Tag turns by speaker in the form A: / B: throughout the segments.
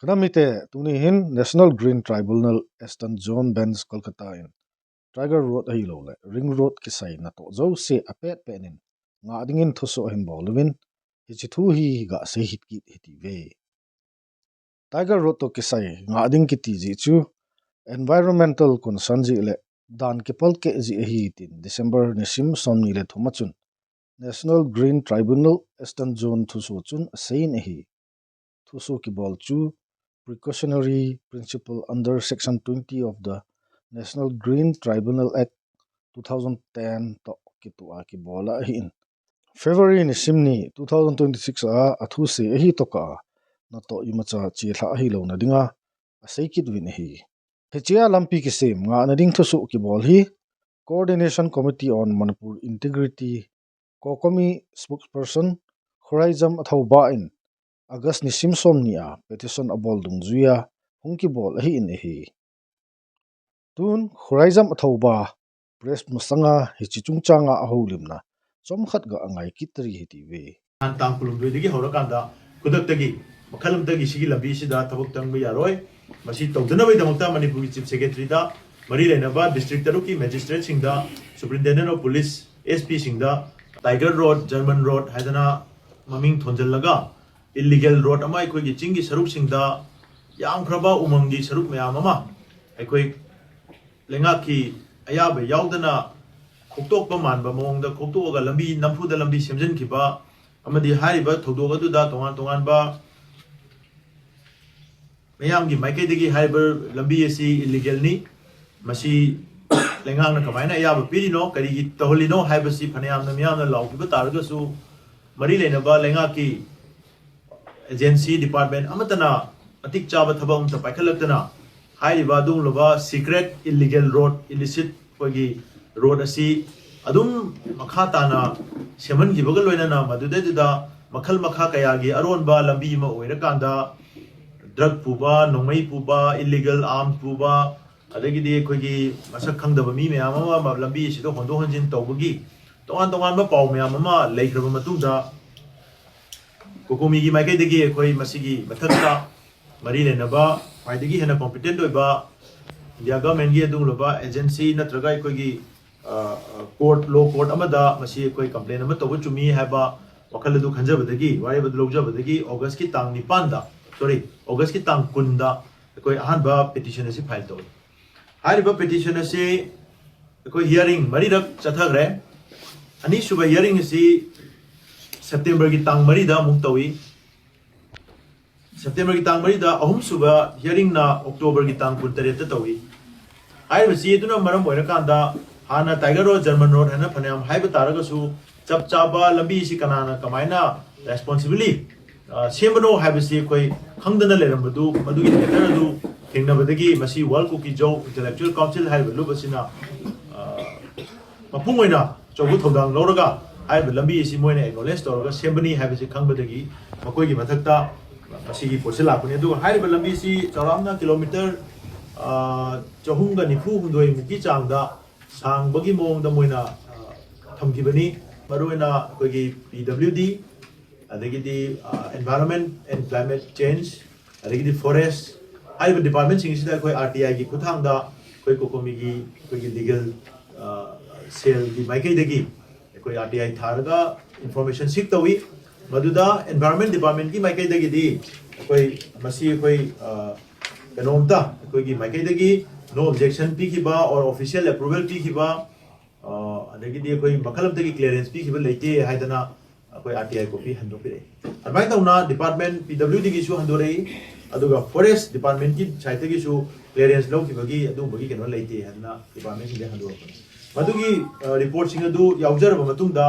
A: Kanamite tuni hin National Green Tribunal Eastern Zone Bench Kolkata in Tiger Road ahilo le Ring Road kisai na to zo se apet penin nga dingin thuso hin bolwin hichithu hi ga se hit ki hiti ve Tiger Road to kisai nga ding ki ti ji chu environmental concern ji le dan ke pal ke ji hi tin December nisim som ni le thumachun National Green Tribunal Eastern Zone thuso chun sein hi thuso ki bol chu precautionary principle under Section 20 of the National Green Tribunal Act 2010 to kitua ki bola hin February ni simni 2026 a athu se hi to ka na to imacha chi tha hi lo na dinga asai kit win hi hechia lampi ki sem nga na ding thusu ki bol hi Coordination Committee on Manipur Integrity Kokomi spokesperson Horizon Athoba in August ni simsom nia petition abol dung zuya hungki bol hi in hi tun Horizon Athoba press musanga hichichung changa aholimna somkhat ga angai kitri hiti ve
B: tang pulum dui horakanda kudaktagi makhalamdagi sigi lambi sida thabuk tangba yaroi masi tawdana bai damukta Manipur Chief Secretary da mari lenaba district taruki magistrate singda superintendent of police SP singda Tiger Road German Road haidana maming thonjallaga illegal road ama aikogi chingi saruk singda yamkraba umangi saruk mayam ama aikoi lengaki ayabe yaudana khoktok manba mongda khoktoga lambi namfuda lambi semjen kiba amadi hariba thodoga du da tongan ba mayamgi maikaidagi hariba lambi asi illegal ni masi lengang na kamaina ayaba pirino karigi toholino haibasi phanayam na miyam na lawkiba taragasu mari lenaba lengaki agency department amatana atik chaba thabam ta paikhalakna hariba dung loba secret illegal road illicit kogi road asi adum makha tana seman gi bagal loina na madude da makhal makha kaya gi aron ba lambi ma oira kanda drug puba nongmai puba illegal arms puba adagi de kogi masak khangdaba mi me ama lambi si do hondo honjin tawbagi tongan ba paw me ama leikraba matungda kokomi gi maikai degi koi masigi mathakta mari lenaba paidagi hena competent oiba India government gi adung loba agency natraga kogi court law court amada masi koi complain ama tobu chumi haba wakal du khanjabadagi wari bad logjabadagi August ki tang 9 da August ki tang 10 da koi ahanba petition asi file to hariba petition asi koi hearing mari rak chathagre ani suba hearing asi September ki tang mari da muktawi September ki tang mari da ahum suba hearing na October ki tang 13 ta tawi ai basi iduna maram boira kanda hana Tiger Road German Road hana phanayam haiba taragasu chap chaba lambi si kanana kamaina responsibly sembano haibasi koi khangdana lerambadu madugi letter du thengnabadagi masi World KUKI Joe Intellectual Council haiba lubasina mapungoina chobu thodang loraga haiba lambi si moine acknowledge toraga sembani haibasi khangbadagi makoi gi mathakta masi gi posila kuni du haiba lambi si charamna kilometer chahunga nifu hundoi muki changda sangbagi mongda moina thamkibani maruina kogi PWD adagidi environment and climate change adagidi forest haiba department sing sida koi RTI gi kuthangda koi kokomi gi kogi legal cell gi maikai dagi koi RTI tharga information sik tawi maduda environment department ki maikai dagi di koi masi koi kanomta koi gi maikai dagi no objection pikiba or official approval pikiba adagidi koi makalam dagi clearance pikiba leite haidana koi RTI copy handopire admai tauna department PWD gi su handore aduga forest department ki site gi su clearance law kibagi adu bagi keno leite hadna department gi handor madugi report sing adu yaujar ba matungda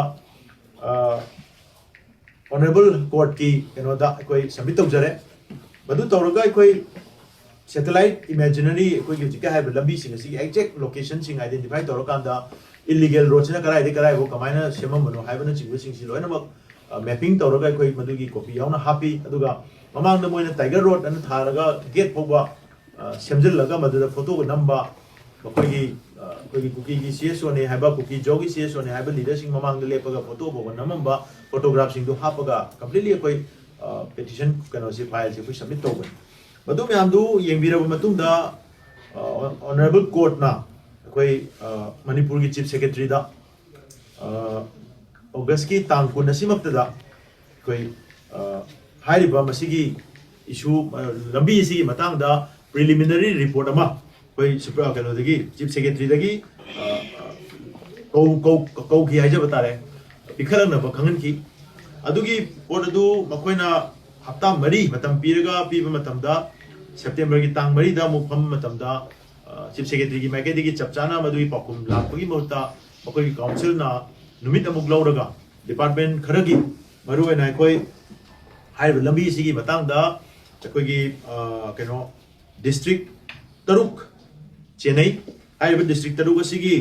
B: honorable court ki keno da koi submit tawjare madu tawraga koi satellite imaginary koi gi jika have lambi sing si exact location sing identify tawrakanda illegal roads na karai bo kamaina semamano haibana chingbu sing si loina mak mapping tawraga koi madugi copy yauna happy aduga mamang da moina Tiger Road an tharaga gate phoba semjillaga maduda photo ga namba koi KUKI gi CSO ne haiba KUKI jogi CSO ne haiba leader sing mamang da lepaga photo bo namamba photograph sing do hapaga completely koi petition kano si file si submit to madu myamdu yengbiraba matungda honorable court na koi Manipur ki chief secretary da August ki tang kun asimakta da koi hairiba masigi issue lambi isi matang da preliminary report ama koi super kano dagi chief secretary dagi kau ki haja batare ikhalang na bakhangan ki adugi port adu makoina hafta mari matam piraga piba matam da September ki tang mari da mufam matam da chief secretary ki maike dagi chapchana madui pakum lakpagi mauta makoi council na numit amuk lauraga department kharagi maru na koi hairiba lambi sigi matang da koi ki kano district taruk Chennai hairiba district taruk asigi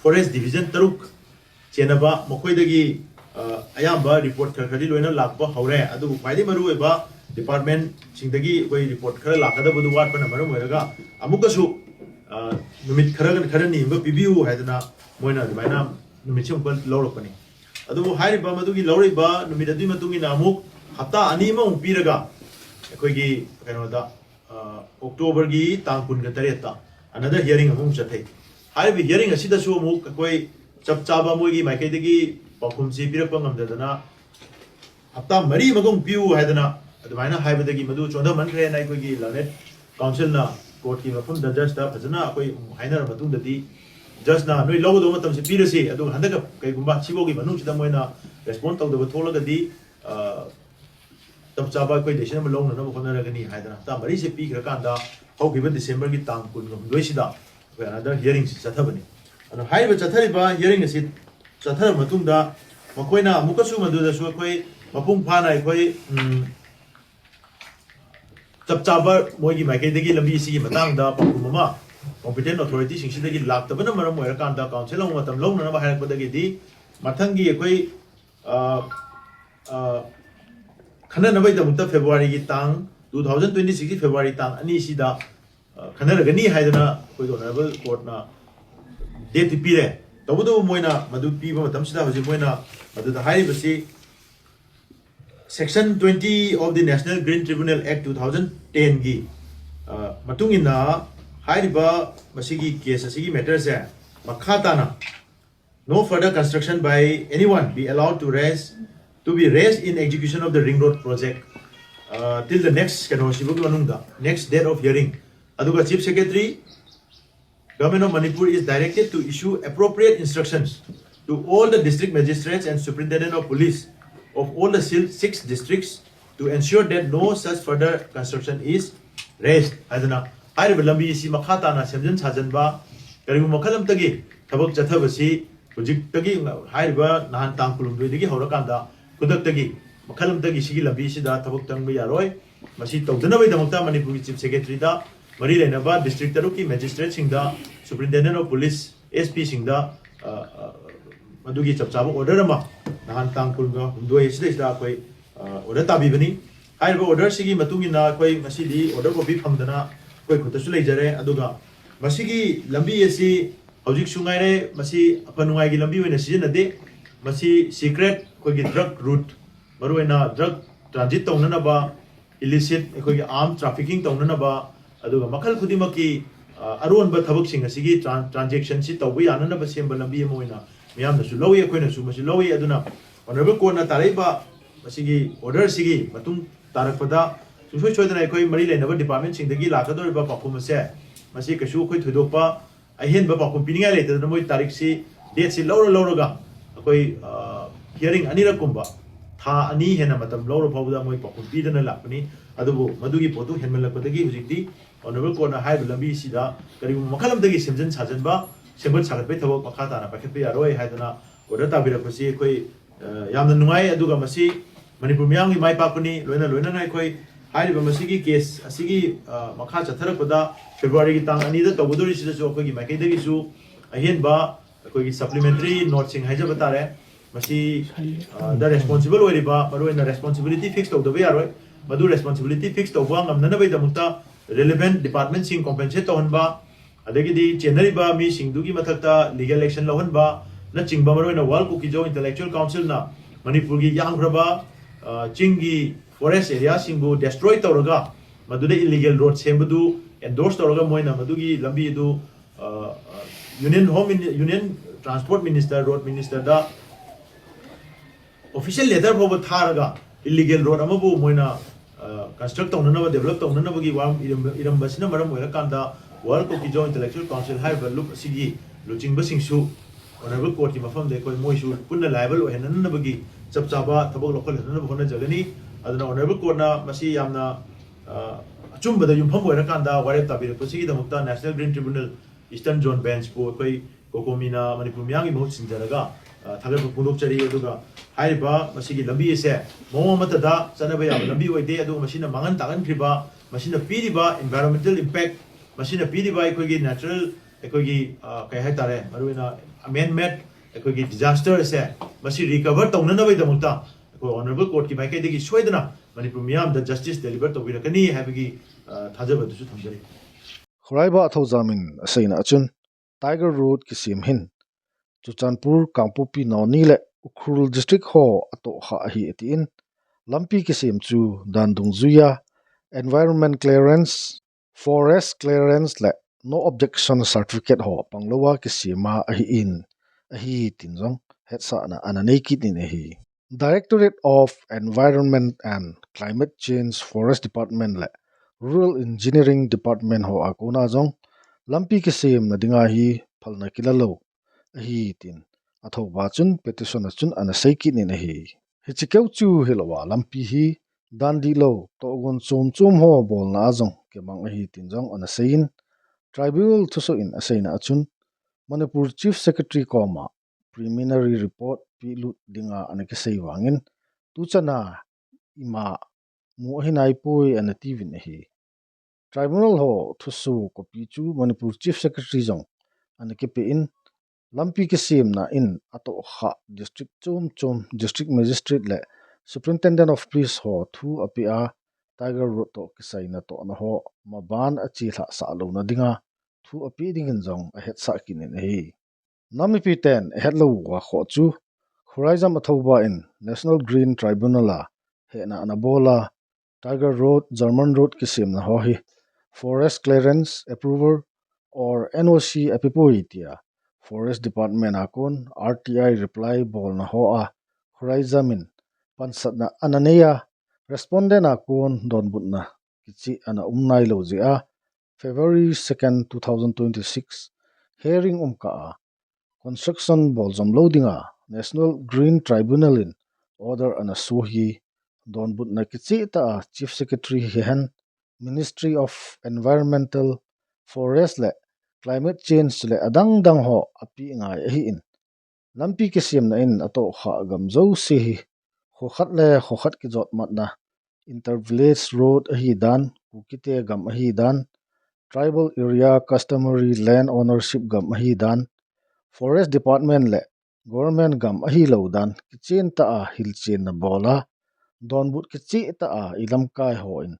B: forest division taruk chenaba makoi dagi ayamba report khari loina lakpa haure adu paidi maru eba department singdagi koi report khara lakada budu wat pana maru moiraga amukasu numit khara ni ba pibiu haidana moina dubaina numit chim kon lawrokani adu hairiba madugi lawriba numit adu matungi na amuk hafta ani ma piraga koi gi kano da October gi tang kun ga tareta another hearing amung chathai hairiba hearing asida su amuk koi chap chaba moigi maike dagi pakum si pirakpa ngamdadana hafta mari magong piu haidana adumaina haibadagi madu chonda mankhre na koi gi lanet council na court ki mafum da judge da phajana koi hainar matung dadi judge na noi logo do matam se pirasi adu handaka kai gumba chibogi manung sida moina respond tawda tholaga di tab chaba koi decision ma long na ma khona ragani haidana hafta mari se pi khra kanda haukiba December gi tang kun ngam doi sida koi another hearing si chathabani anu haiba chathariba hearing si chathar matungda makoina amukasu maduda su koi mapung phana koi chap chaba moigi maike degi lambi si matang da pakumama competent authority singsi degi laktabana maram moira kanda council ong matam long na ba harak badagi di mathangi koi khana nabai da mutta February gi tang 2026 February tang ani sida khana ragani haidana koi honorable court na date pire tabudu moina madu piba matam sida hoji moina madu da hairi basi Section 20 of the National Green Tribunal Act 2010 gi matungina hairiba masigi case asigi matter se makhata na no further construction by anyone be allowed to be raised in execution of the ring road project till the next next date of hearing aduga chief secretary Government of Manipur is directed to issue appropriate instructions to all the district magistrates and superintendent of police of all the 6 districts to ensure that no such further construction is raised. Adana, hairiba lambi si makhata na semjan sajanba karibu makhalam tagi thabak chathabasi project tagi hairiba nahan tangkulum doi horakanda kudak tagi makhalam tagi sigi lambi si da thabak tangba yaroi masi tawdana bai damakta Manipur chief secretary da Mari Lainaba district taruki magistrate singda superintendent of police SP singda madugi chapchaba order ama nahan tangkulga humdoi sida koi order tabi bani haiba order sigi matungi na koi masidi order copy phangdana koi khutasu leijare aduga masigi lambi esi hojik sungaire masi apanungai gi lambi oina sijanade masi secret koi gi drug route maruena drug transit tawnana ba illicit koi gi armed trafficking tawnana ba aduga makal khudimaki aron ba thabak sing asigi transaction si tawbi anana ba semba lambi moina miyam na su lowi koina su masi lowi aduna honorable court na taraiba masigi order sigi matung tarakpada susoi choidana koi mari lena ba department sing dagi lakador ba pakum se masi kasu koi thudokpa ahen ba pakum pininga le tadana moi tarik si date si lawra koi hearing anira kumba tha ani hena matam lawra phawda moi pakum pidana lakani adubu madugi potu henmalakpadagi hujikti honorable court na haiba lambi sida karibu makhalam dagi semjan sajanba sembat sagat bai thawak makhata na pakhet bai aroi haidana order tabira pasi koi yamna nungai aduga masi Manipur miyang gi mai pakuni loina na koi haiba masigi case asigi makha chatharakpada February gi tang ani da tawudori sida so koi gi makai dagi su ahen ba koi gi supplementary note sing haija batare masi the responsible oriba maroina responsibility fixed of the way aroi madu responsibility fixed of wang amna bai damukta relevant department sing compensate tonba adagi di Chennai ba mi singdugi mathakta legal action lawanba na chingba maroina wal KUKI jo intellectual council na Manipur gi yang braba chingi forest area singbu destroy tawraga ꯃꯗꯨꯗ illegal road ꯁꯦꯝꯕꯗꯨ endorse ꯇꯧꯔꯒ ꯃꯣꯏꯅ ꯃꯗꯨꯒꯤ ꯂꯝꯕꯤ ꯑꯗꯨ union transport minister road ꯃꯤꯅꯤꯁꯇꯔꯗ official letterꯐꯥꯎꯕ ꯊꯥꯔꯒ illegal road ꯑꯃꯕꯨ ꯃꯣꯏꯅ construct ꯇꯧꯅꯅꯕ develop ꯇꯧꯅꯅꯕꯒꯤ ꯏꯔꯝꯕꯁꯤꯅ ꯃꯔꯝ ꯑꯣꯏꯔꯀꯥꯟꯗ World KUKI Joint Intellectual Council ꯍꯥꯏꯔꯤꯕ ꯂꯨꯞ ꯑꯁꯤꯒꯤ ꯂꯨꯆꯤꯡꯕꯁꯤꯡꯁꯨ honorable courtꯀꯤ ꯃꯐꯝꯗ ꯑꯩꯈꯣꯏ ꯃꯣꯏꯁꯨ ꯄꯨꯟꯅ liable ꯑꯣꯏꯍꯟꯅꯅꯕꯒꯤ ꯆꯞ ꯆꯥꯕ ꯊꯕꯛ ꯂꯧꯈꯠꯍꯟꯅꯅꯕ ꯍꯣꯠꯅꯖꯒꯅꯤ ꯑꯗꯨꯅ honorable courtꯅ ꯃꯁꯤ ꯌꯥꯝꯅ ꯑꯆꯨꯝꯕꯗ ꯌꯨꯝꯐꯝ ꯑꯣꯏꯔꯀꯥꯟꯗ ꯋꯥꯔꯦꯞ ꯇꯥꯕꯤꯔꯛꯄꯁꯤꯒꯤꯗꯃꯛꯇ National Green Tribunal Eastern Zone Benchꯄꯨ ꯑꯩꯈꯣꯏ ꯀꯣꯀꯣꯃꯤꯅ ꯃꯅꯤꯄꯨꯔ ꯃꯤꯌꯥꯝꯒꯤ ꯃꯍꯨꯠ ꯁꯤꯟꯖꯔꯒ ꯊꯥꯒꯠꯄ ꯐꯣꯡꯗꯣꯛꯆꯔꯤ ꯑꯗꯨꯒ ꯍꯥꯏꯔꯤꯕ ꯃꯁꯤꯒꯤ ꯂꯝꯕꯤ ꯑꯁꯦ ꯃꯑꯣꯡ ꯑꯃꯠꯇꯗ ꯆꯠꯅꯕ ꯌꯥꯕ ꯂꯝꯕꯤ ꯑꯣꯏꯗꯦ ꯑꯗꯨꯒ ꯃꯁꯤꯅ ꯃꯥꯡꯍꯟ ꯇꯥꯛꯍꯟꯈ꯭ꯔꯤꯕ ꯃꯁꯤꯅ ꯄꯤꯔꯤꯕ environmental impact ꯃꯁꯤꯅ ꯄꯤꯔꯤꯕ ꯑꯩꯈꯣꯏꯒꯤ natural ꯑꯩꯈꯣꯏꯒꯤ ꯀꯩ ꯍꯥꯏꯇꯥꯔꯦ ꯃꯔꯨꯑꯣꯏꯅ man made ꯑꯩꯈꯣꯏꯒꯤ disaster ꯑꯁꯦ ꯃꯁꯤ recover ꯇꯧꯅꯅꯕꯒꯤꯗꯃꯛꯇ ꯑꯩꯈꯣꯏ honorable courtꯀꯤ ꯃꯥꯏꯀꯩꯗꯒꯤ ꯁꯣꯏꯗꯅ ꯃꯅꯤꯄꯨꯔ ꯃꯤꯌꯥꯝꯗ justice deliver ꯇꯧꯕꯤꯔꯛꯀꯅꯤ ꯍꯥꯏꯕꯒꯤ ꯊꯥꯖꯕꯗꯨꯁꯨ ꯊꯝꯖꯔꯤ
A: Khuraiba Athauzamin Asaina Achun Tiger Road Kisim Chuchanpur Kangpopi Nawnile Ukhrul District Ho Ato Ha Hi Etin Lampi Kisim Chu Dandung Zuya Environment Clearance Forest Clearance Le No Objection Certificate Ho Panglowa Kisima Ahi In Ahi Tinjong Hetsa Na Ananekit In Ahi Directorate of Environment and Climate Change Forest Department Le Rural Engineering Department Ho Akona Jong Lampi Kisim Nadinga Hi Phalna Kilalo Ahi tin athoba chun petition chun ana seiki ni nahi hichikeu chu hilowa lampi hi dandi lo to gon chom ho bol na jong ke mang ahi tin jong ana sein tribunal thuso in asaina achun manipur chief secretary koma preliminary report pi lut dinga ana ke sei wangin tu chana ima mu hinai poi ana tivin hi tribunal ho thusu kopi chu manipur chief secretary jong ana ke pe in Lampi Kisim na in ato ha district chom district magistrate le superintendent of police ho thu apia Tiger Road to kisai na to na ho maban achi tha sa lo na dinga thu api dingin jong a het sa kinin hi nami pi ten a het lo wa kho chu Horizon athoba in National Green Tribunal a he na anabola Tiger Road German Road Kisim na ho hi forest clearance approval or NOC apipoitia Forest Department akon RTI reply bol na ho a Horizon pansat na ananeya respondent akon don butna kichi ana umnai lo ji a February 2nd 2026 hearing umka a construction bolzom loadinga National Green Tribunal in order ana suhi don butna kichi ta Chief Secretary hehan Ministry of Environmental Forest le climate change le adang dang ho api ngai hi in lampi ke siam na in ato kha gam zo se hi ho khat le ho khat ki jot mat na intervillage road hi dan kukite gam hi dan tribal area customary land ownership gam hi dan forest department le government gam hi lo dan kichen ta a hil chen na bola don but kichi ta a ilam kai ho in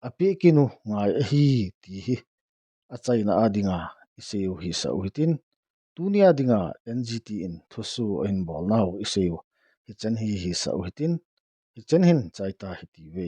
A: api kinu ngai hi ti hi achaina adinga iseu hi sa uhitin tunia dinga NGT in thusu in bol now iseu hichen hi sa uhitin hichen hin chaita hiti ve